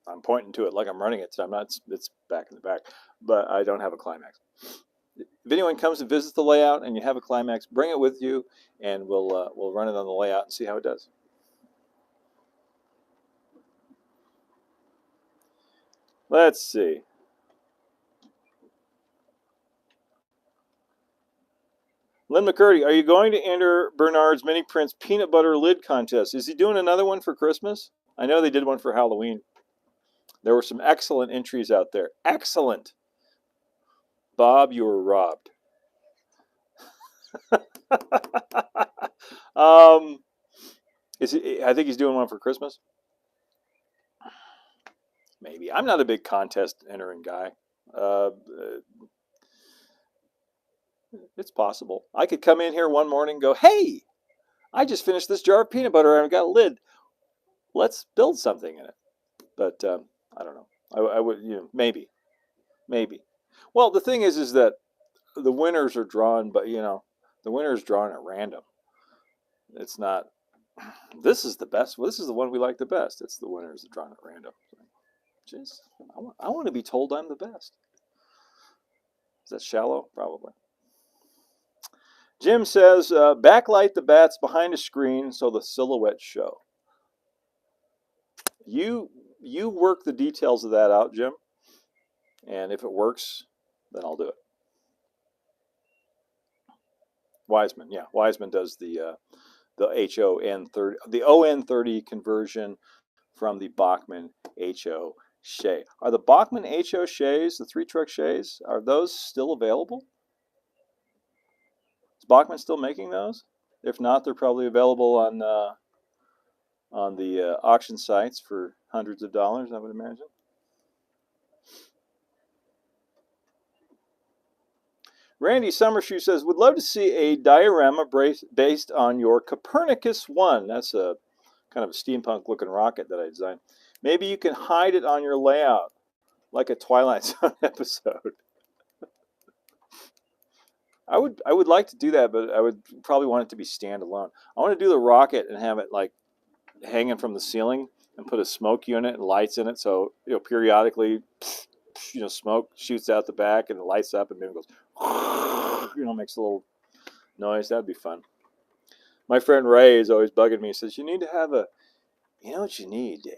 I'm pointing to it like I'm running it. So I'm not. It's back in the back, but I don't have a climax. If anyone comes and visits the layout and you have a climax, bring it with you, and we'll run it on the layout and see how it does. Let's see. Lynn McCurdy, are you going to enter Bernard's Mini Prince Peanut Butter Lid Contest? Is he doing another one for Christmas? I know they did one for Halloween. There were some excellent entries out there. Excellent. Bob, you were robbed. I think he's doing one for Christmas. Maybe. I'm not a big contest entering guy. It's possible. I could come in here one morning and go, hey, I just finished this jar of peanut butter and I've got a lid. Let's build something in it. But I don't know. I would, maybe. Well, the thing is that the winners are drawn, but the winner is drawn at random. It's not. This is the best. Well, this is the one we like the best. It's the winners are drawn at random. Jeez, I want to be told I'm the best. Is that shallow? Probably. Jim says, backlight the bats behind a screen so the silhouettes show. You work the details of that out, Jim. And if it works, then I'll do it. Wiseman, yeah. Wiseman does the HON30, the ON30 conversion from the Bachmann HO Shay. Are the Bachmann HO Shays, the 3-truck Shays, are those still available? Is Bachmann still making those? If not, they're probably available on the auction sites for hundreds of dollars, I would imagine. Randy Summershoe says, would love to see a diorama based on your Copernicus 1. That's a kind of a steampunk looking rocket that I designed. Maybe you can hide it on your layout like a Twilight Zone episode. I would like to do that, but I would probably want it to be standalone. I want to do the rocket and have it like hanging from the ceiling and put a smoke unit and lights in it, so periodically smoke shoots out the back and it lights up and maybe goes makes a little noise. That'd be fun. My friend Ray is always bugging me. He says, you need to have what you need, Dave?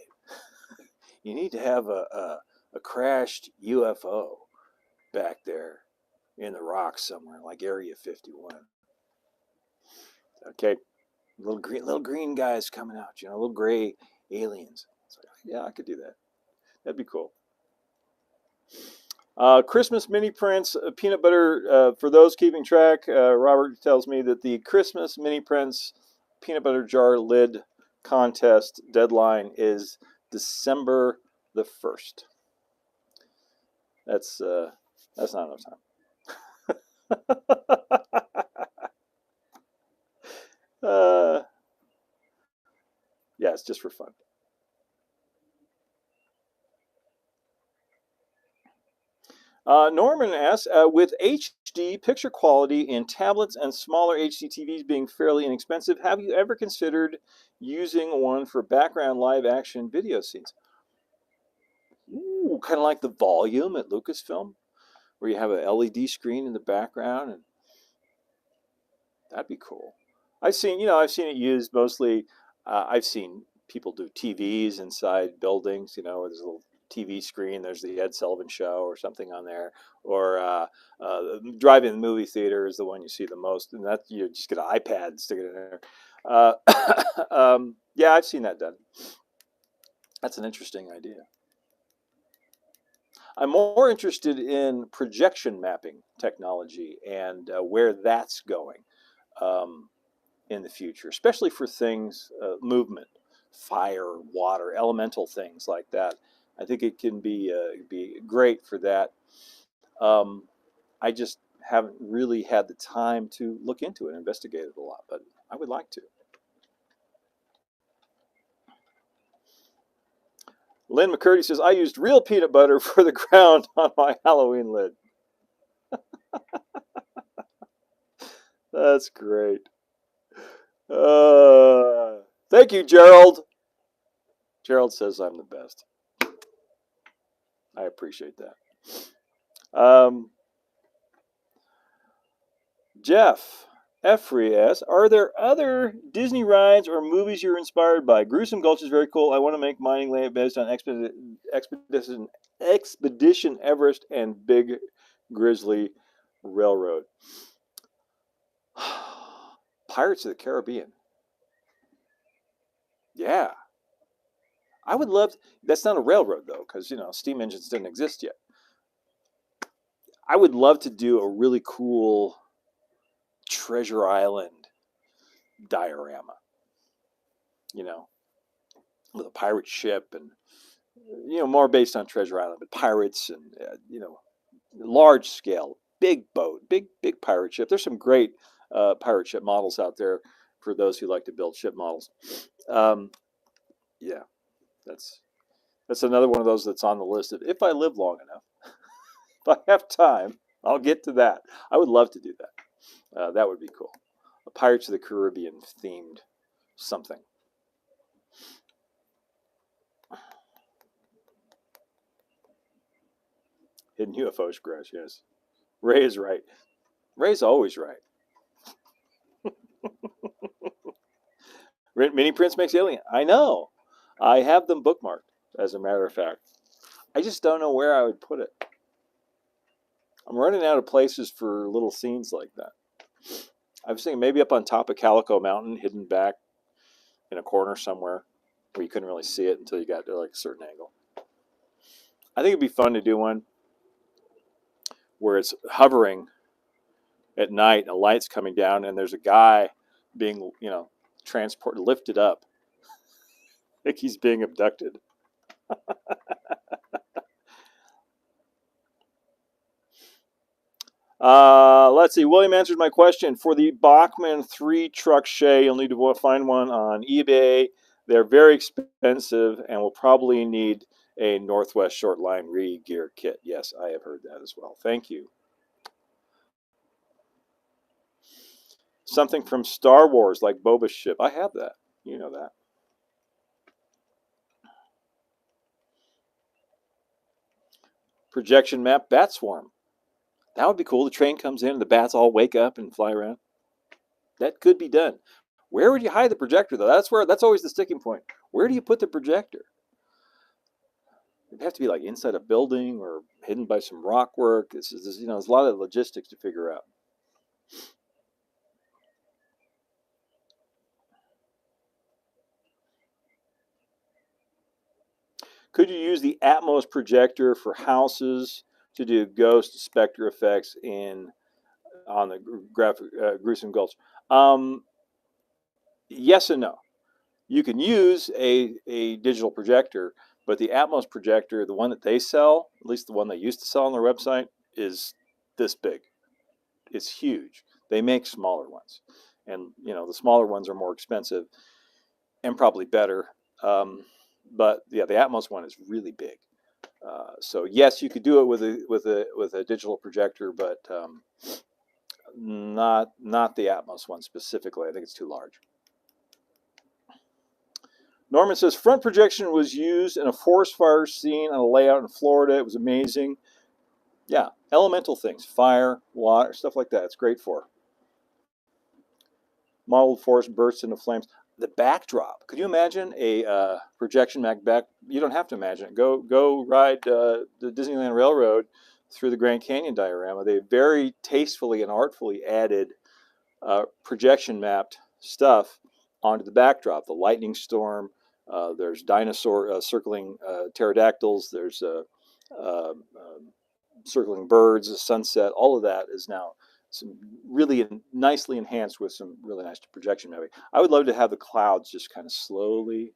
You need to have a crashed UFO back there in the rocks somewhere, like Area 51. Okay, little green guys coming out, little gray aliens. So, yeah, I could do that. That'd be cool. Christmas mini prints, peanut butter. For those keeping track, Robert tells me that the Christmas mini prints peanut butter jar lid contest deadline is December the 1st. That's not enough time. Yeah, it's just for fun. Norman asks, with HD picture quality in tablets and smaller HD TVs being fairly inexpensive, have you ever considered using one for background live action video scenes? Ooh, kind of like the Volume at Lucasfilm, where you have a LED screen in the background, and that'd be cool. I've seen it used mostly. I've seen people do TVs inside buildings. Where there's a little TV screen. There's the Ed Sullivan Show or something on there. Or drive-in movie theater is the one you see the most, and that you just get an iPad and stick it in there. Yeah, I've seen that done. That's an interesting idea. I'm more interested in projection mapping technology and where that's going in the future, especially for things, movement, fire, water, elemental things like that. I think it can be great for that. I just haven't really had the time to look into it and investigate it a lot, but I would like to. Lynn McCurdy says, I used real peanut butter for the ground on my Halloween lid. That's great. Thank you, Gerald. Gerald says I'm the best. I appreciate that. Jeff Efri asks, are there other Disney rides or movies you're inspired by? Gruesome Gulch is very cool. I want to make mining layout based on Expedition Everest and Big Grizzly Railroad. Pirates of the Caribbean. Yeah. I would love, that's not a railroad though, because, steam engines didn't exist yet. I would love to do a really cool Treasure Island diorama, with a pirate ship and, more based on Treasure Island, but pirates and, large scale, big boat, big pirate ship. There's some great pirate ship models out there for those who like to build ship models. Yeah, that's another one of those that's on the list of if I live long enough, if I have time, I'll get to that. I would love to do that. That would be cool. A Pirates of the Caribbean themed something. Hidden UFO crash, yes. Ray is right. Ray's always right. Mini Prince makes Alien. I know. I have them bookmarked, as a matter of fact. I just don't know where I would put it. I'm running out of places for little scenes like that. I was thinking maybe up on top of Calico Mountain, hidden back in a corner somewhere where you couldn't really see it until you got to like a certain angle. I think it'd be fun to do one where it's hovering at night and a light's coming down and there's a guy being, transported, lifted up like he's being abducted. Let's see. William answered my question. For the Bachmann 3 truck Shay, you'll need to find one on eBay. They're very expensive and will probably need a Northwest Short Line re-gear kit. Yes, I have heard that as well. Thank you. Something from Star Wars, like Boba's ship. I have that. You know that. Projection map, bat swarm. That would be cool. The train comes in and the bats all wake up and fly around. That could be done. Where would you hide the projector, though? That's always the sticking point. Where do you put the projector? It'd have to be like inside a building or hidden by some rock work. There's a lot of logistics to figure out. Could you use the Atmos projector for houses to do ghost specter effects on the gruesome gulch? Yes and no. You can use a digital projector, but the Atmos projector, the one that they sell, at least the one they used to sell on their website, is this big. It's huge. They make smaller ones, and the smaller ones are more expensive and probably better. But yeah, the Atmos one is really big. So yes, you could do it with a digital projector, but not the Atmos one specifically. I think it's too large. Norman says front projection was used in a forest fire scene on a layout in Florida. It was amazing. Yeah, elemental things, fire, water, stuff like that. It's great for. Modeled forest bursts into flames. The backdrop. Could you imagine a projection back? You don't have to imagine it. Go ride the Disneyland Railroad through the Grand Canyon diorama. They very tastefully and artfully added projection mapped stuff onto the backdrop. The lightning storm. There's dinosaur circling pterodactyls. There's circling birds. A sunset. All of that is now some really nicely enhanced with some really nice projection mapping. I would love to have the clouds just kind of slowly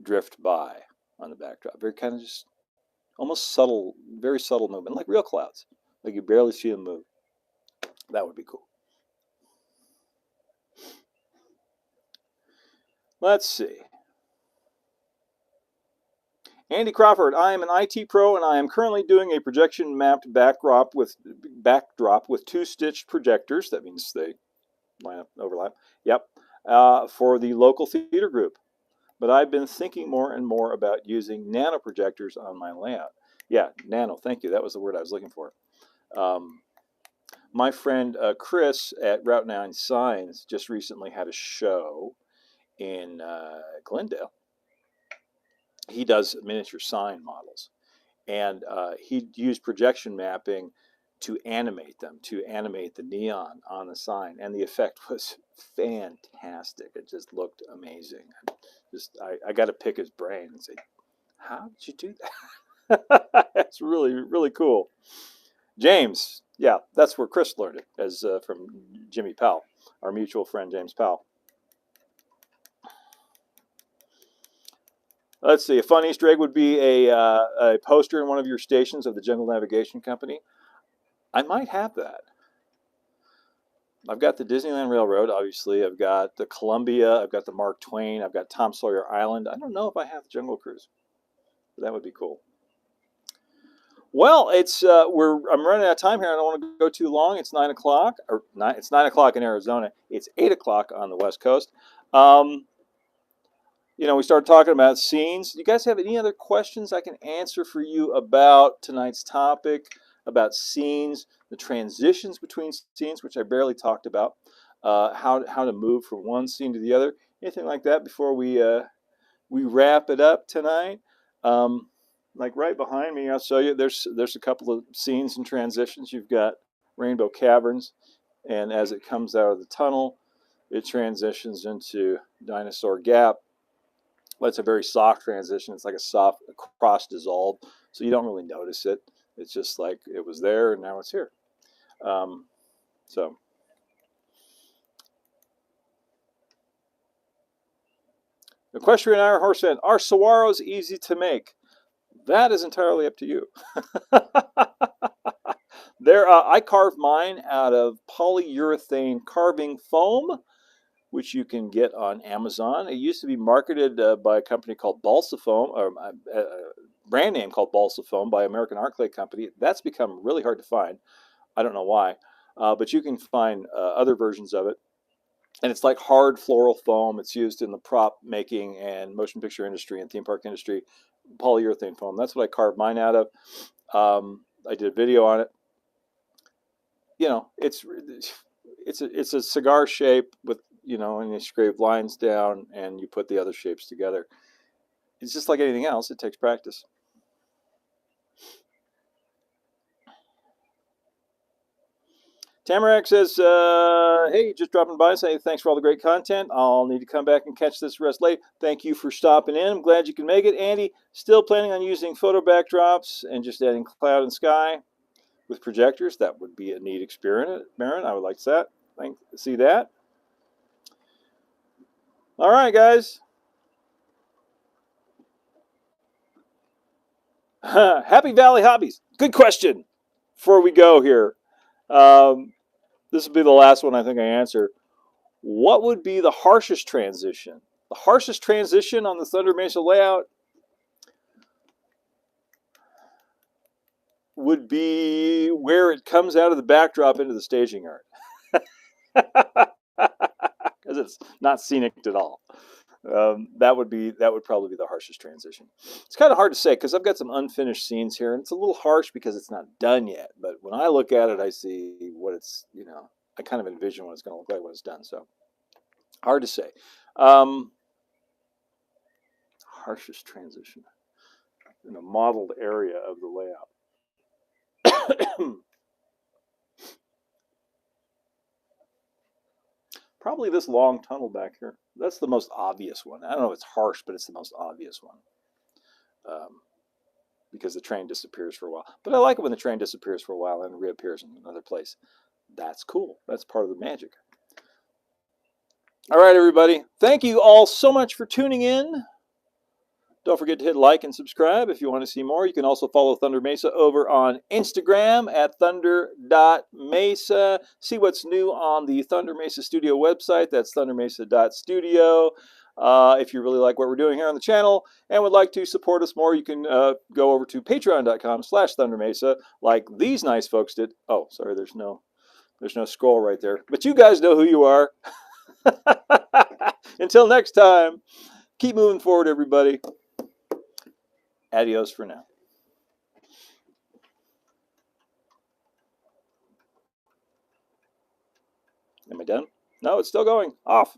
drift by on the backdrop. Very kind of just almost subtle, very subtle movement, like real clouds. Like you barely see them move. That would be cool. Let's see. Andy Crawford, I am an IT pro and I am currently doing a projection mapped backdrop with 2 stitched projectors. That means they line up, overlap. Yep. For the local theater group. But I've been thinking more and more about using nano projectors on my layout. Yeah, nano. Thank you. That was the word I was looking for. My friend Chris at Route 9 Signs just recently had a show in Glendale. He does miniature sign models, and he used projection mapping to animate them, to animate the neon on the sign, and the effect was fantastic. It just looked amazing. I got to pick his brain and say, how did you do that? That's really, really cool. James, yeah, that's where Chris learned it, as from Jimmy Powell, our mutual friend James Powell. Let's see, a fun Easter egg would be a poster in one of your stations of the Jungle Navigation Company. I might have that. I've got the Disneyland Railroad, obviously. I've got the Columbia. I've got the Mark Twain. I've got Tom Sawyer Island. I don't know if I have the Jungle Cruise, but that would be cool. Well, I'm running out of time here. I don't want to go too long. It's 9 o'clock, it's 9 o'clock in Arizona. It's 8 o'clock on the West Coast. We started talking about scenes. You guys have any other questions I can answer for you about tonight's topic, about scenes, the transitions between scenes, which I barely talked about, how to move from one scene to the other, anything like that before we wrap it up tonight. Like right behind me, I'll show you. There's a couple of scenes and transitions. You've got Rainbow Caverns, and as it comes out of the tunnel, it transitions into Dinosaur Gap. Well, it's a very soft transition. It's like a soft cross dissolve, so you don't really notice it. It's just like it was there and now it's here. So Equestrian Iron Horse fan, are saguaros easy to make? That is entirely up to you. I carved mine out of polyurethane carving foam, which you can get on Amazon. It used to be marketed by a company called Balsa Foam, or a brand name called Balsa Foam by American Art Clay Company. That's become really hard to find. I don't know why, but you can find other versions of it. And it's like hard floral foam. It's used in the prop making and motion picture industry and theme park industry. Polyurethane foam. That's what I carved mine out of. I did a video on it. It's a cigar shape with, and you scrape lines down and you put the other shapes together. It's just like anything else. It takes practice. Tamarack says, hey, just dropping by, saying thanks for all the great content. I'll need to come back and catch this rest late. Thank you for stopping in. I'm glad you can make it. Andy, still planning on using photo backdrops and just adding cloud and sky with projectors. That would be a neat experiment, Marin. I would like to see that. All right, guys. Happy Valley Hobbies. Good question. Before we go here, this will be the last one I think I answer. What would be the harshest transition? The harshest transition on the Thunder Mesa layout would be where it comes out of the backdrop into the staging yard. Because it's not scenic at all. That would probably be the harshest transition. It's kind of hard to say because I've got some unfinished scenes here, and it's a little harsh because it's not done yet. But when I look at it, I see what it's, I kind of envision what it's going to look like when it's done. So hard to say. Harshest transition in a modeled area of the layout. Probably this long tunnel back here. That's the most obvious one. I don't know if it's harsh, but it's the most obvious one. Because the train disappears for a while. But I like it when the train disappears for a while and reappears in another place. That's cool. That's part of the magic. All right, everybody. Thank you all so much for tuning in. Don't forget to hit like and subscribe if you want to see more. You can also follow Thunder Mesa over on Instagram at thunder.mesa. See what's new on the Thunder Mesa Studio website. That's thundermesa.studio. If you really like what we're doing here on the channel and would like to support us more, you can go over to patreon.com/thundermesa like these nice folks did. Oh, sorry, there's no scroll right there. But you guys know who you are. Until next time, keep moving forward, everybody. Adios for now. Am I done? No, it's still going. Off.